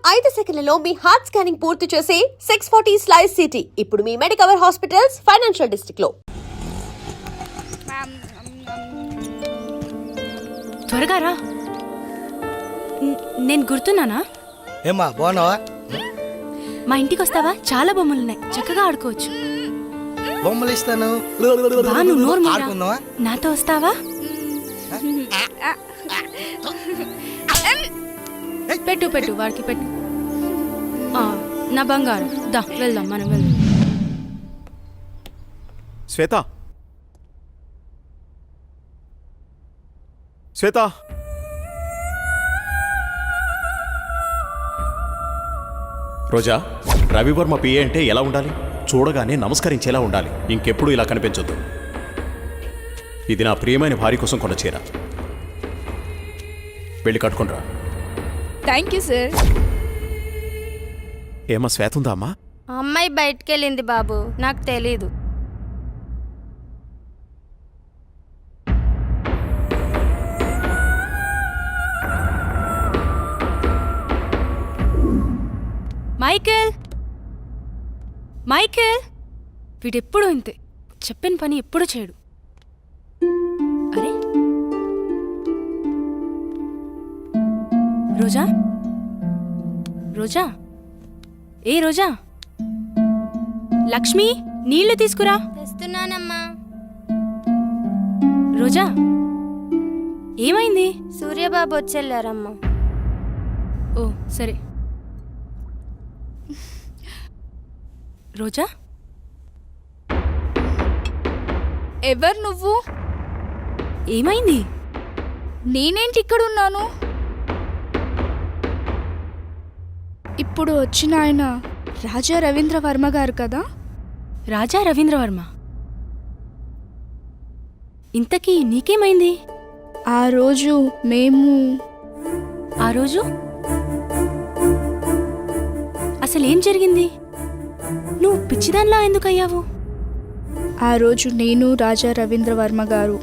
5 సెకన్లలో మీ heart scanning పూర్తి చేసి 640 స్లైస్ సిటీ ఇప్పుడు మీ మెడికవర్ హాస్పిటల్స్ ఫైనాన్షియల్ డిస్ట్రిక్ట్ లో. త్వరగా రా. నేను గుర్తున్నానా? ఏమా బాగున్నావా? మా ఇంటికి వస్తావా? చాలా బొమ్మలున్నాయి, చక్కగా ఆడుకోవచ్చు. బొమ్మలు ఇస్తాను. ఆడుకుందావా? నాతో వస్తావా? పెట్టు పెట్టు, వాడికి పెట్టు. నా బంగారం, దా వెళ్దాం, మనం వెళ్దాం. శ్వేత, శ్వేత, రోజా, రవివర్మ పిఏ అంటే ఎలా ఉండాలి? చూడగానే నమస్కరించేలా ఉండాలి. ఇంకెప్పుడు ఇలా కనిపించొద్దు. ఇది నా ప్రియమైన భార్య కోసం కొన్న చీర. వెళ్ళి కట్టుకుండ్రా. Thank you sir. ఏమా శ్వేత ఉందా అమ్మా? అమ్మాయి బయటికెళ్ళింది బాబు, నాకు తెలీదు. మైకేల్, మైకేల్, వీడెప్పుడు ఇంతే, చెప్పిన పని ఎప్పుడు చేయడు. అరే రోజా, రోజా, ఏ రోజా, లక్ష్మి నీళ్లు తీసుకురా. తెస్తున్నానమ్మా. రోజా, ఏమైంది? సూర్యబాబు వచ్చెళ్ళారమ్మా. ఓ సరే. రోజా, ఎవరు నువ్వు? ఏమైంది? నేనేంటి ఇక్కడున్నాను? ఇప్పుడు వచ్చిన ఆయన రాజా రవీంద్ర వర్మ గారు కదా? రాజా రవీంద్రవర్మ. ఇంతకీ నీకేమైంది? ఆ రోజు ఆ రోజు అసలేం జరిగింది? నువ్వు పిచ్చిదాన్లా ఎందుకయ్యావు? ఆ రోజు నేను రాజా రవీంద్ర వర్మ గారు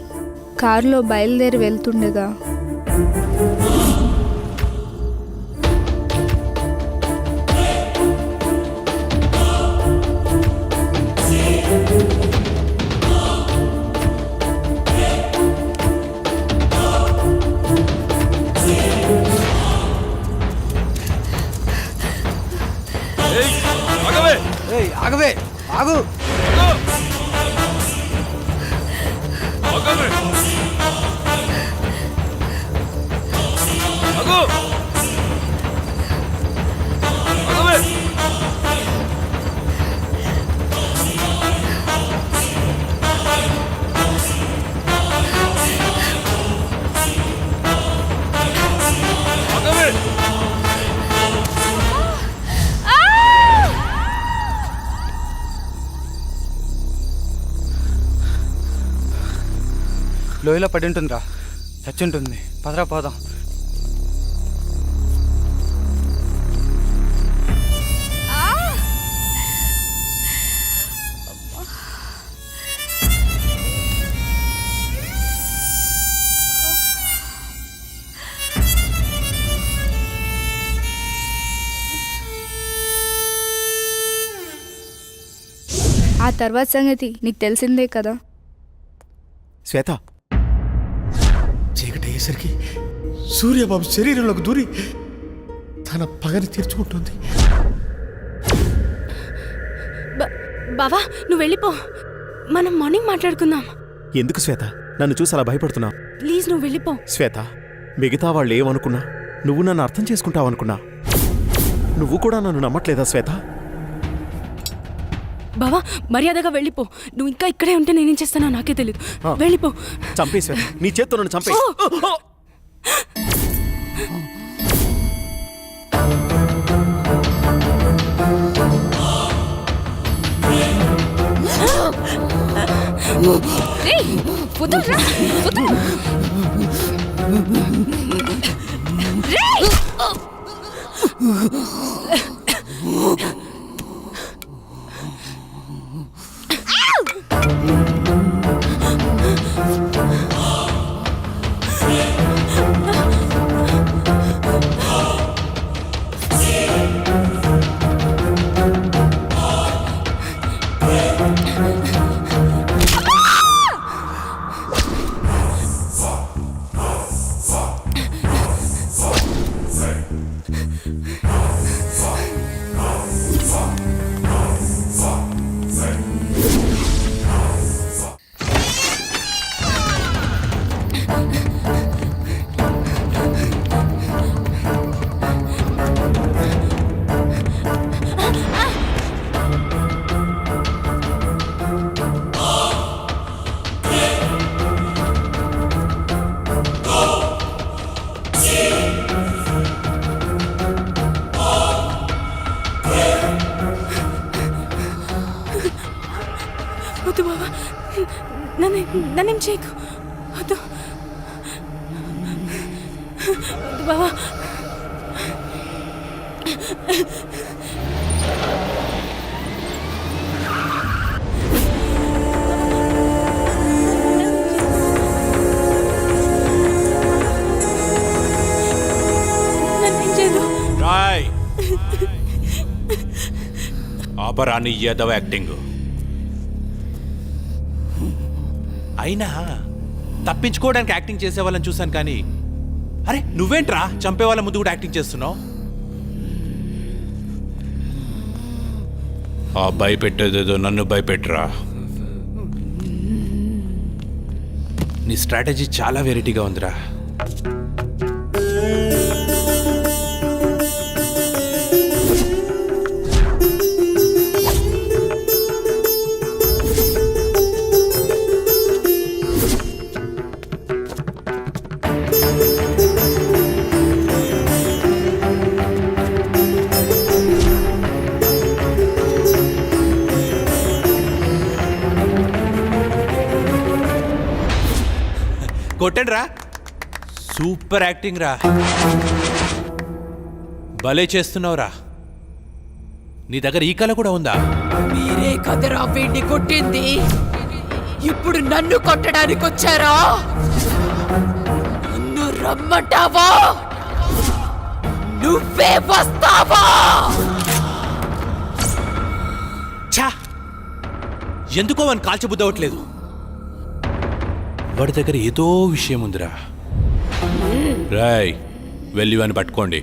కారులో బయలుదేరి వెళ్తుండగా ఆగవే, ఆగు. లోయలో పడి ఉంటుందిరా, చచ్చుంటుంది. పదరా పోదాం. ఆ తర్వాత సంగతి నీకు తెలిసిందే కదా. శ్వేత, చీకటి అయ్యేసరికి సూర్యబాబు శరీరంలోకి దూరి తన పగని తీర్చుకుంటుంది. బావా, నువ్వు వెళ్ళిపో, మనం మార్నింగ్ మాట్లాడుకుందాం. ఎందుకు శ్వేత నన్ను చూసి అలా భయపడుతున్నావు? ప్లీజ్ నువ్వు వెళ్ళిపో. శ్వేత, మిగతా వాళ్ళు ఏమనుకున్నా నువ్వు నన్ను అర్థం చేసుకుంటావనుకున్నా. నువ్వు కూడా నన్ను నమ్మట్లేదా శ్వేత? బావా, మర్యాదగా వెళ్ళిపో. నువ్వు ఇంకా ఇక్కడే ఉంటే నేనేం చేస్తానో నాకే తెలియదు. వెళ్ళిపో. చంపే శ్వేత, నీ చేత్తో నన్ను చంపే. వద్దు బాబా, నన్నేం చేయకు. వద్దు వద్దు బాబా. నన్నేం చేయదు. రాయ్ ఆపరాని ఏదవ యాక్టింగ్. అయినా తప్పించుకోవడానికి యాక్టింగ్ చేసే వాళ్ళని చూశాను కానీ, అరే నువ్వేంట్రా చంపే వాళ్ళ ముందు కూడా యాక్టింగ్ చేస్తున్నావు? ఆ భయపెట్టేదేదో నన్ను భయపెట్టరా. నీ స్ట్రాటజీ చాలా వెరైటీగా ఉందిరా. కొట్టండి రా, సూపర్ యాక్టింగ్ రా, భలే చేస్తున్నావురా. నీ దగ్గర ఈ కళ కూడా ఉందా? మీరే కదరా వీడిని కొట్టింది, ఇప్పుడు నన్ను కొట్టడానికి వచ్చారా? నన్ను రమ్మంటావా? నువ్వే వస్తావా? ఛా, ఎందుకో వాని కాల్చబుద్ధి అవ్వట్లేదు. వాడి దగ్గర ఏదో విషయం ఉందిరా. రాయ్ వెళ్ళి వాని పట్టుకోండి.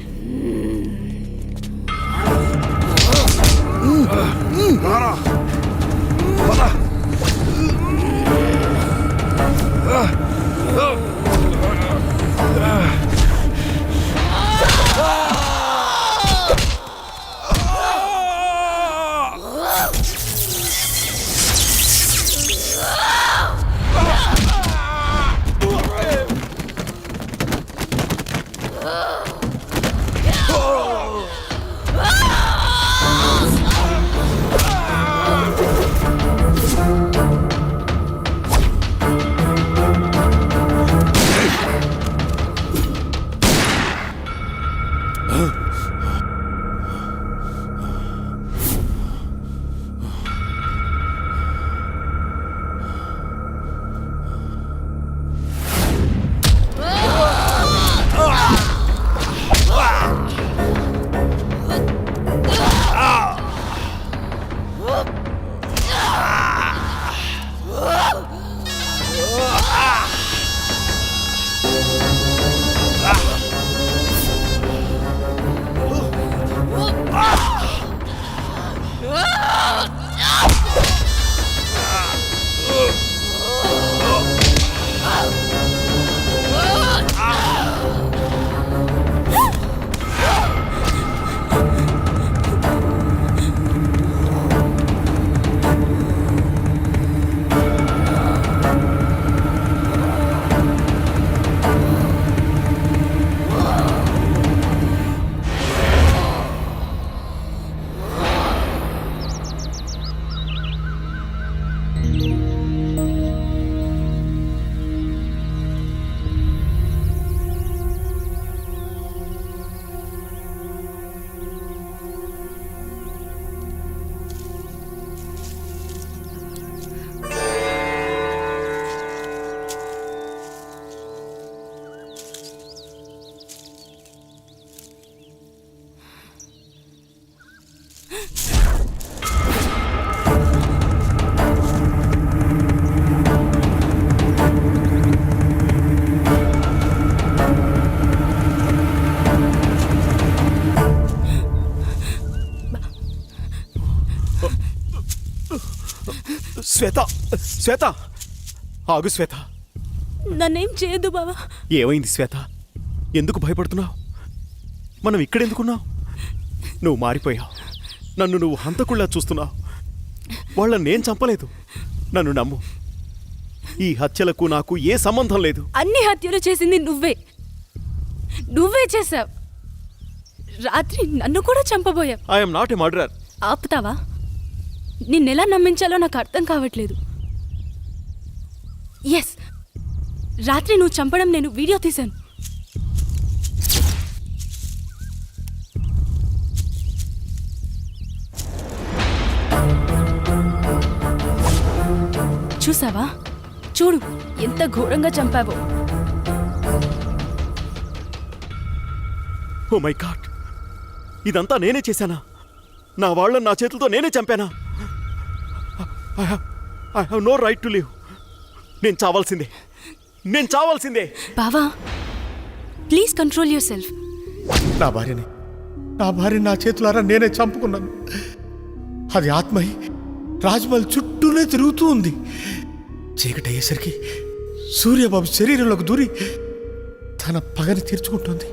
శ్వేత శ్వేత ఆగు శ్వేత. నన్నేం చేయొద్దు బావా. ఏమైంది శ్వేత? ఎందుకు భయపడుతున్నావు? మనం ఇక్కడెందుకున్నావు? నువ్వు మారిపోయావు. నన్ను నువ్వు హంతకుళ్ళా చూస్తున్నావు. వాళ్ళని నేను చంపలేదు. నన్ను నమ్ము. ఈ హత్యలకు నాకు ఏ సంబంధం లేదు. అన్ని హత్యలు చేసింది నువ్వే చేసావు. రాత్రి నన్ను కూడా చంపబోయావు. I'm not a murderer. ఆపుతావా? నిన్నెలా నమ్మించాలో నాకు అర్థం కావట్లేదు. ఎస్, రాత్రి నువ్వు చంపడం నేను వీడియో తీశాను. చూసావా? చూడు ఎంత ఘోరంగా చంపావో. ఓ మై గాడ్, ఇదంతా నేనే చేశానా? నా వాళ్ళని నా చేతులతో నేనే చంపానా? I have no right to live. నేను చావాల్సిందే. బావా, ప్లీజ్ కంట్రోల్ యువర్ సెల్ఫ్. నా భార్యని నా చేతులారా నేనే చంపుకున్నాను. అది ఆత్మై రాజ్మహల్ చుట్టూనే తిరుగుతూ ఉంది. చీకటి అయ్యేసరికి సూర్యబాబు శరీరంలోకి దూరి తన పగని తీర్చుకుంటుంది.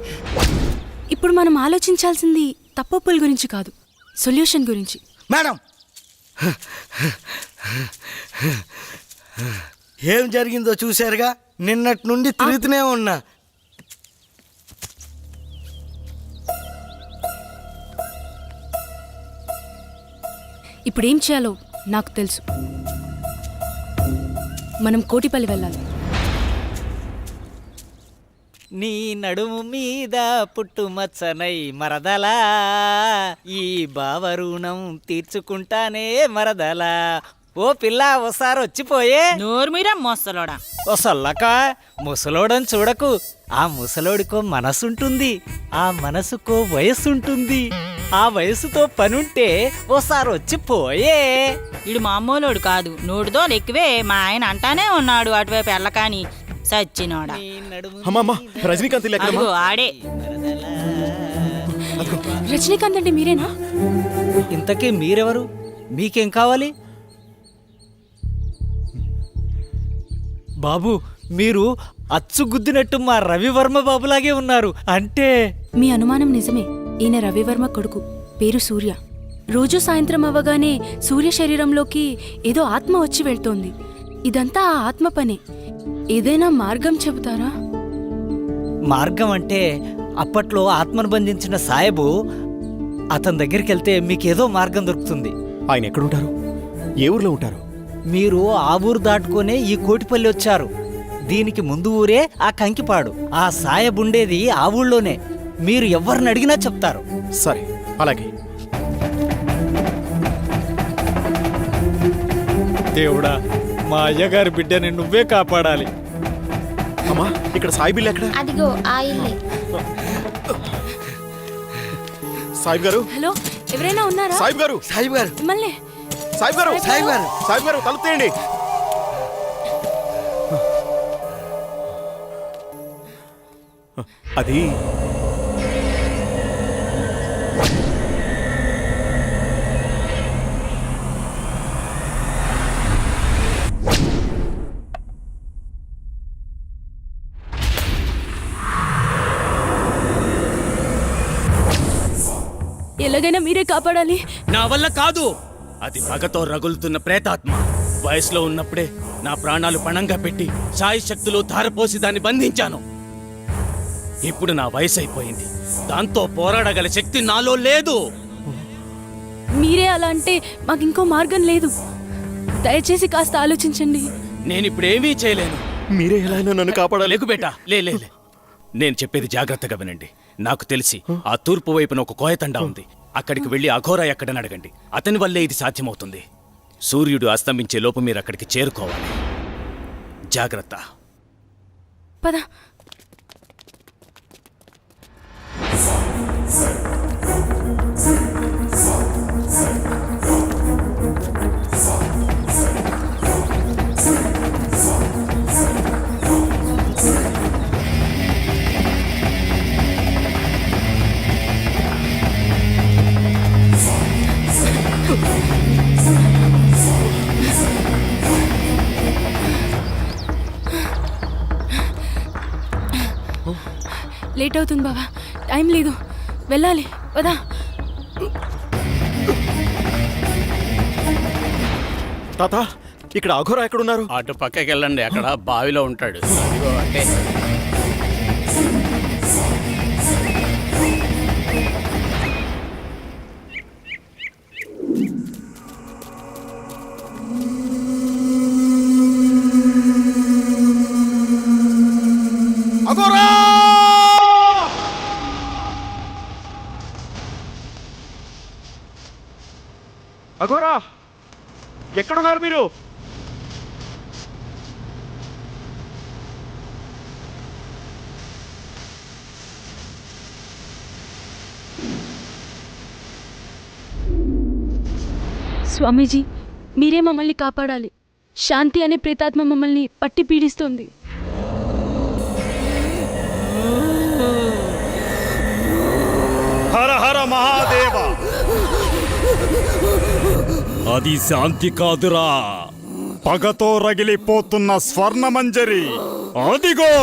ఇప్పుడు మనం ఆలోచించాల్సింది తప్పొప్పుల గురించి కాదు, సొల్యూషన్ గురించి. మేడం, ఏం జరిగిందో చూశారుగా. నిన్నటి నుండి తిరుగుతూనే ఉన్నా. ఇప్పుడేం చేయాలో నాకు తెలుసు. మనం కోటిపల్లి వెళ్ళాలి. నీ నడుము మీద పుట్టుమచ్చనై మరదలా, ఈ బావరుణం తీర్చుకుంటానే మరదలా. ఓ పిల్ల ఓసారి వచ్చిపోయే. నోరు మీరా మోసలోడా. ఓ సొల్లక, ముసలోడని చూడకు. ఆ ముసలోడికో మనసుంటుంది, ఆ మనసుకో వయస్సుంటుంది. ఆ వయసుతో పనుంటే ఓసారి వచ్చిపోయే. ఇడు మామూలోడు కాదు, నోటితో ఎక్కువే. మా ఆయన అంటానే ఉన్నాడు అటువైపు ఎల్లకాని సచ్చినోడా. నీ నడుము అమ్మమ్మ, రజనీకాంత్ ఇల్లు ఎక్కడమ్మా? అదిగో ఆడే. రజనీకాంత్ అంటే మీరేనా? ఇంతకీ మీరెవరు? మీకేం కావాలి? బాబు, మీరు అచ్చుగుద్దినట్టు మా రవివర్మ బాబులాగే ఉన్నారు. అంటే మీ అనుమానం నిజమే. ఈయన రవివర్మ కొడుకు, పేరు సూర్య. రోజు సాయంత్రం అవ్వగానే సూర్య శరీరంలోకి ఏదో ఆత్మ వచ్చి వెళ్తోంది. ఇదంతా ఆ ఆత్మ పనే. ఏదైనా మార్గం చెబుతారా? మార్గం అంటే అప్పట్లో ఆత్మను బంధించిన సాయబు, అతని దగ్గరికి వెళ్తే మీకేదో మార్గం దొరుకుతుంది. ఆయన ఎక్కడుంటారు? ఏ ఊర్లో ఉంటారు? మీరు ఆ ఊరు దాటుకునే ఈ కోటిపల్లి వచ్చారు. దీనికి ముందు ఊరే ఆ కంకిపాడు. ఆ సాయబుండేది ఆ ఊళ్ళోనే. మీరు ఎవరిని అడిగినా చెప్తారు. సరే, అలాగే. దేవుడా, మా అయ్యగారి బిడ్డని నువ్వే కాపాడాలి. అమ్మా, ఇక్కడ సాయి బిల్లు ఎక్కడ? అదిగో ఆ ఇల్లే. సాయిబ్ గారు, హలో, ఎవరైనా ఉన్నారా? సాయిబ్ గారు, సాయిబు గారు, మిమ్మల్ని. సాయిబ్ గారు, సాయిబు గారు, సాయిబ్ గారు, తలుపు తీయండి. అది ఎలాగైనా మీరే కాపాడాలి. నా వల్ల కాదు. అది పగతో రగులుతున్న ప్రేతాత్మ. వయసులో ఉన్నప్పుడే నా ప్రాణాలు పణంగా పెట్టి సాయి శక్తులు ధారపోసి దాన్ని బంధించాను. ఇప్పుడు నా వయసు అయిపోయింది. దాంతో పోరాడగల శక్తి నాలో లేదు. మీరే అలా అంటే మాకు ఇంకో మార్గం లేదు. దయచేసి కాస్త ఆలోచించండి. నేనిప్పుడేమీ చేయలేను. మీరే ఎలా అయినా నన్ను కాపాడాలి. లేకు బేటా, లే. నేను చెప్పేది జాగ్రత్తగా వినండి. నాకు తెలిసి ఆ తూర్పు వైపున ఒక కోయతండా ఉంది. అక్కడికి వెళ్ళి అఘోరా ఎక్కడని అడగండి. అతని వల్లే ఇది సాధ్యమవుతుంది. సూర్యుడు అస్తమించే లోపు మీరు అక్కడికి చేరుకోవాలి. జాగ్రత్త. పద. లేట్ అవుతుంది బావా, టైం లేదు, వెళ్ళాలి, వదా. తాత, ఇక్కడ అఘోరా ఎక్కడున్నారు? అటు పక్కకి వెళ్ళండి, అక్కడ బావిలో ఉంటాడు. అంటే అఘోరా! అఘోరా, ఎక్కడున్నారు మీరు? స్వామీజీ, మీరే మమ్మల్ని కాపాడాలి. శాంతి అనే ప్రేతాత్మ మమ్మల్ని పట్టి పీడిస్తోంది. హర హర మహాదేవ! అది శాంతి కాదురా, పగతో రగిలిపోతున్న స్వర్ణమంజరి. అదిగో